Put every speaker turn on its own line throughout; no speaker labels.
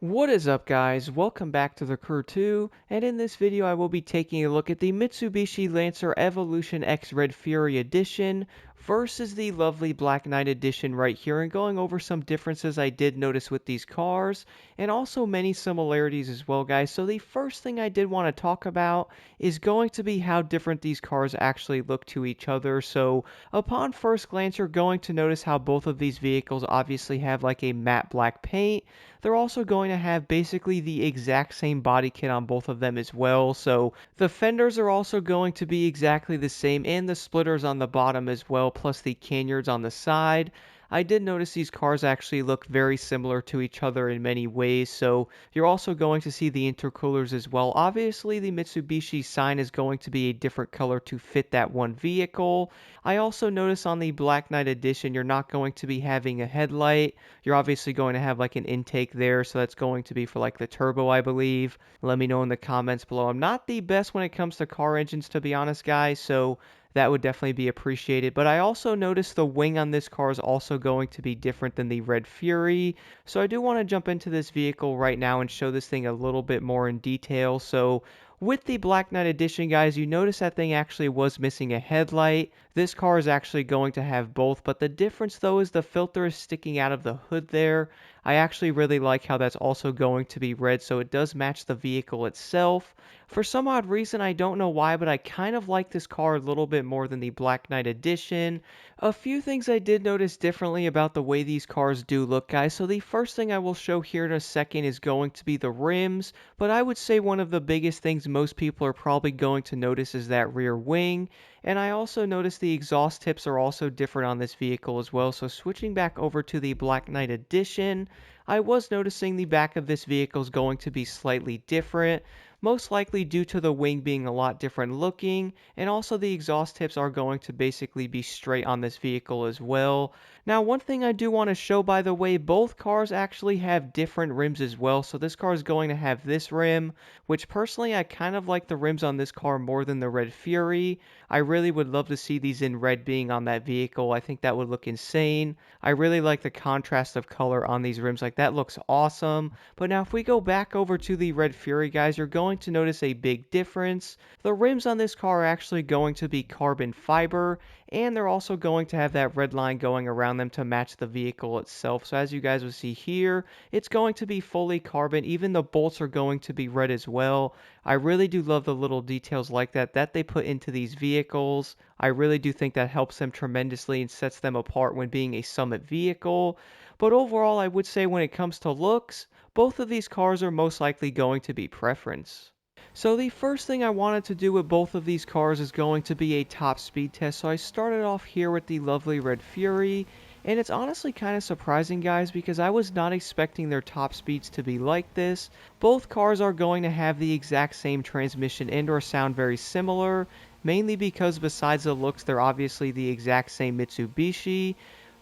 What is up, guys? Welcome back to the Crew 2, and in this video I will be taking a look at the Mitsubishi Lancer Evolution X Red Fury Edition versus the lovely Black Knight Edition right here, and going over some differences I did notice with these cars, and also many similarities as well, guys. So the first thing I did want to talk about is going to be how different these cars actually look to each other. So upon first glance, you're going to notice how both of these vehicles obviously have like a matte black paint. They're also going to have basically the exact same body kit on both of them as well. So the fenders are also going to be exactly the same, and the splitters on the bottom as well, plus the canyards on the side. I did notice these cars actually look very similar to each other in many ways, so you're also going to see the intercoolers as well. Obviously, the Mitsubishi sign is going to be a different color to fit that one vehicle. I also notice on the Black Knight Edition, you're not going to be having a headlight. You're obviously going to have like an intake there, so that's going to be for like the turbo, I believe. Let me know in the comments below. I'm not the best when it comes to car engines, to be honest, guys, so that would definitely be appreciated. But I also noticed the wing on this car is also going to be different than the Red Fury. So I do want to jump into this vehicle right now and show this thing a little bit more in detail. So with the Black Knight Edition, guys, you notice that thing actually was missing a headlight. This car is actually going to have both, but the difference though is the filter is sticking out of the hood there. I actually really like how that's also going to be red, so it does match the vehicle itself. For some odd reason, I don't know why, but I kind of like this car a little bit more than the Black Knight Edition. A few things I did notice differently about the way these cars do look, guys. So the first thing I will show here in a second is going to be the rims, but I would say one of the biggest things most people are probably going to notice is that rear wing. And I also noticed the exhaust tips are also different on this vehicle as well. So switching back over to the Black Knight Edition, I was noticing the back of this vehicle is going to be slightly different, most likely due to the wing being a lot different looking, and also the exhaust tips are going to basically be straight on this vehicle as well. Now, one thing I do want to show, by the way, both cars actually have different rims as well. So this car is going to have this rim, which personally I kind of like the rims on this car more than the Red Fury. I really would love to see these in red being on that vehicle. I think that would look insane. I really like the contrast of color on these rims. Like, that looks awesome. But now if we go back over to the Red Fury, guys, you're going to notice a big difference. The rims on this car are actually going to be carbon fiber, and they're also going to have that red line going around them to match the vehicle itself. So as you guys will see here, it's going to be fully carbon. Even the bolts are going to be red as well. I really do love the little details like that they put into these vehicles. I really do think that helps them tremendously and sets them apart when being a Summit vehicle. But overall, I would say when it comes to looks, both of these cars are most likely going to be preference. So the first thing I wanted to do with both of these cars is going to be a top speed test. So I started off here with the lovely Red Fury, and it's honestly kind of surprising, guys, because I was not expecting their top speeds to be like this. Both cars are going to have the exact same transmission and or sound very similar, mainly because besides the looks, they're obviously the exact same Mitsubishi.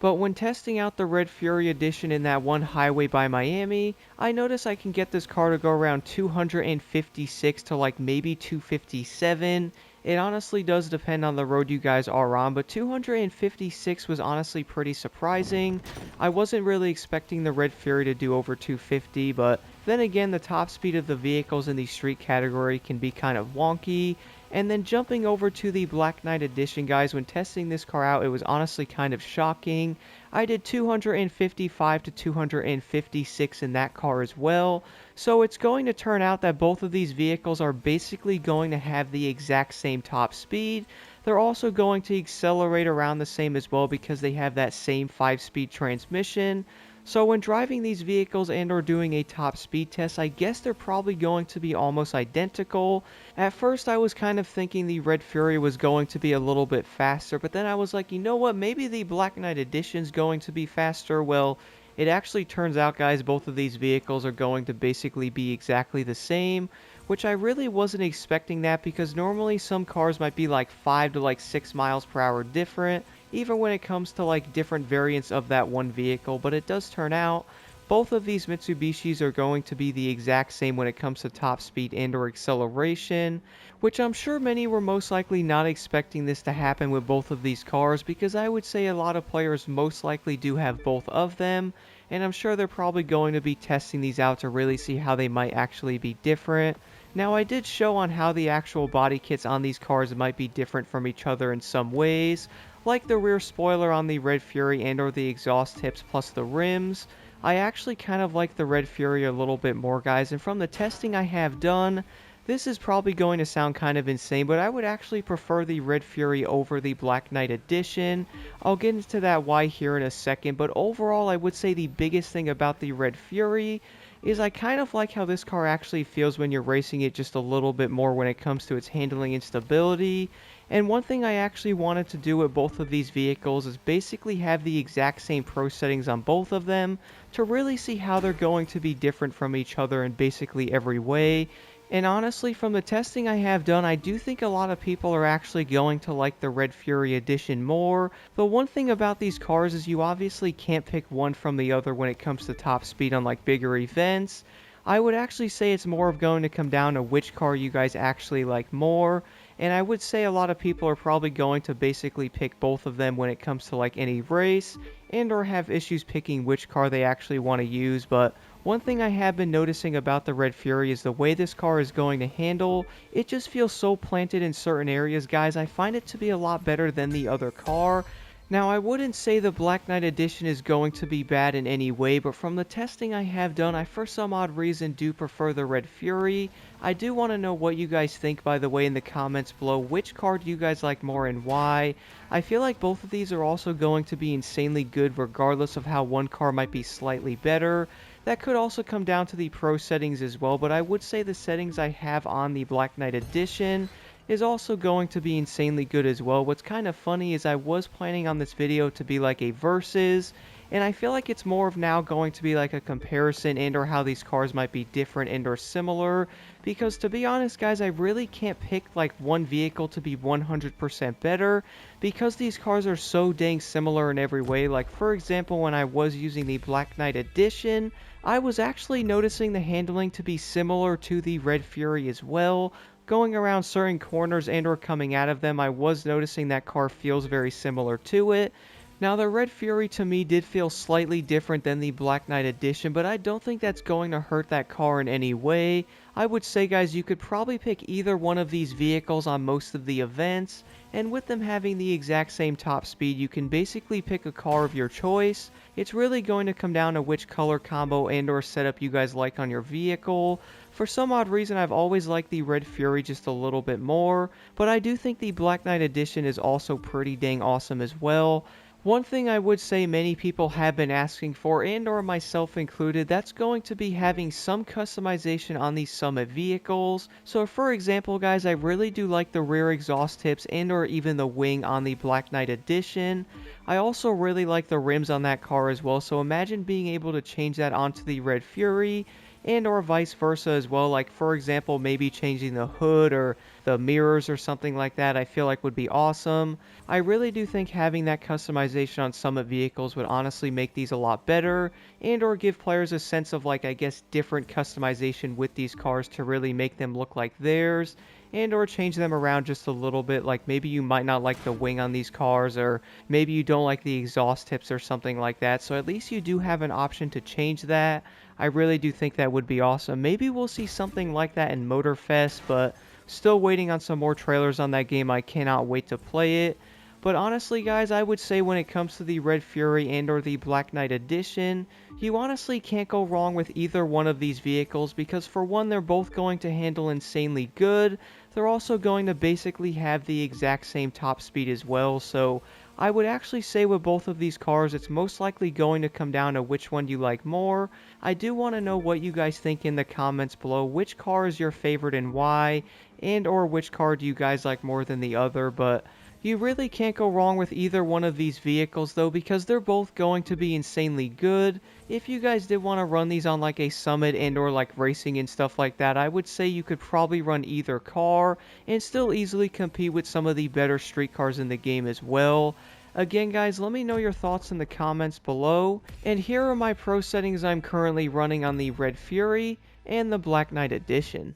But when testing out the Red Fury Edition in that one highway by Miami, I noticed I can get this car to go around 256 to like maybe 257. It honestly does depend on the road you guys are on, but 256 was honestly pretty surprising. I wasn't really expecting the Red Fury to do over 250, but then again, the top speed of the vehicles in the street category can be kind of wonky. And then jumping over to the Black Knight Edition, guys, when testing this car out, it was honestly kind of shocking. I did 255 to 256 in that car as well. So it's going to turn out that both of these vehicles are basically going to have the exact same top speed. They're also going to accelerate around the same as well because they have that same 5-speed transmission. So when driving these vehicles and or doing a top speed test, I guess they're probably going to be almost identical. At first I was kind of thinking the Red Fury was going to be a little bit faster, but then I was like, you know what, maybe the Black Knight Edition is going to be faster. Well, it actually turns out, guys, both of these vehicles are going to basically be exactly the same, which I really wasn't expecting that because normally some cars might be like 5 to like 6 miles per hour different, even when it comes to like different variants of that one vehicle. But it does turn out both of these Mitsubishis are going to be the exact same when it comes to top speed and or acceleration, which I'm sure many were most likely not expecting this to happen with both of these cars because I would say a lot of players most likely do have both of them. and I'm sure they're probably going to be testing these out to really see how they might actually be different. Now, I did show on how the actual body kits on these cars might be different from each other in some ways, like the rear spoiler on the Red Fury and or the exhaust tips plus the rims. I actually kind of like the Red Fury a little bit more, guys, and from the testing I have done, this is probably going to sound kind of insane, but I would actually prefer the Red Fury over the Black Knight Edition. I'll get into that why here in a second, but overall I would say the biggest thing about the Red Fury is I kind of like how this car actually feels when you're racing it just a little bit more when it comes to its handling and stability. And one thing I actually wanted to do with both of these vehicles is basically have the exact same pro settings on both of them to really see how they're going to be different from each other in basically every way. And honestly, from the testing I have done, I do think a lot of people are actually going to like the Red Fury Edition more. The one thing about these cars is you obviously can't pick one from the other when it comes to top speed on like bigger events. I would actually say it's more of going to come down to which car you guys actually like more. And I would say a lot of people are probably going to basically pick both of them when it comes to like any race and or have issues picking which car they actually want to use. But one thing I have been noticing about the Red Fury is the way this car is going to handle. It just feels so planted in certain areas, guys. I find it to be a lot better than the other car. Now, I wouldn't say the Black Knight Edition is going to be bad in any way, but from the testing I have done, I for some odd reason do prefer the Red Fury. I do want to know what you guys think, by the way, in the comments below. Which car do you guys like more and why? I feel like both of these are also going to be insanely good regardless of how one car might be slightly better. That could also come down to the pro settings as well, but I would say the settings I have on the Black Knight Edition is also going to be insanely good as well. What's kind of funny is I was planning on this video to be like a versus, and I feel like it's more of now going to be like a comparison and or how these cars might be different and or similar, because to be honest guys, I really can't pick like one vehicle to be 100% better because these cars are so dang similar in every way. Like for example, when I was using the Black Knight Edition, I was actually noticing the handling to be similar to the Red Fury as well. Going around certain corners and or coming out of them, I was noticing that car feels very similar to it. Now the Red Fury to me did feel slightly different than the Black Knight Edition, but I don't think that's going to hurt that car in any way. I would say guys, you could probably pick either one of these vehicles on most of the events, and with them having the exact same top speed, you can basically pick a car of your choice. It's really going to come down to which color combo and or setup you guys like on your vehicle. For some odd reason, I've always liked the Red Fury just a little bit more, but I do think the Black Knight Edition is also pretty dang awesome as well. One thing I would say many people have been asking for, and or myself included, that's going to be having some customization on these Summit vehicles. So for example guys, I really do like the rear exhaust tips and or even the wing on the Black Knight Edition. I also really like the rims on that car as well, so imagine being able to change that onto the Red Fury and or vice versa as well. Like for example, maybe changing the hood or the mirrors or something like that, I feel like would be awesome. I really do think having that customization on Summit vehicles would honestly make these a lot better and or give players a sense of like, I guess, different customization with these cars to really make them look like theirs and or change them around just a little bit. Like maybe you might not like the wing on these cars, or maybe you don't like the exhaust tips or something like that, so at least you do have an option to change that. I really do think that would be awesome. Maybe we'll see something like that in Motorfest, but still waiting on some more trailers on that game. I cannot wait to play it. But honestly guys, I would say when it comes to the Red Fury and or the Black Knight Edition, you honestly can't go wrong with either one of these vehicles, because for one, they're both going to handle insanely good. They're also going to basically have the exact same top speed as well, so I would actually say with both of these cars, it's most likely going to come down to which one you like more. I do want to know what you guys think in the comments below. Which car is your favorite and why? And or which car do you guys like more than the other? But you really can't go wrong with either one of these vehicles though, because they're both going to be insanely good. If you guys did want to run these on like a Summit and or like racing and stuff like that, I would say you could probably run either car and still easily compete with some of the better street cars in the game as well. Again guys, let me know your thoughts in the comments below, and here are my pro settings I'm currently running on the Red Fury and the Black Knight Edition.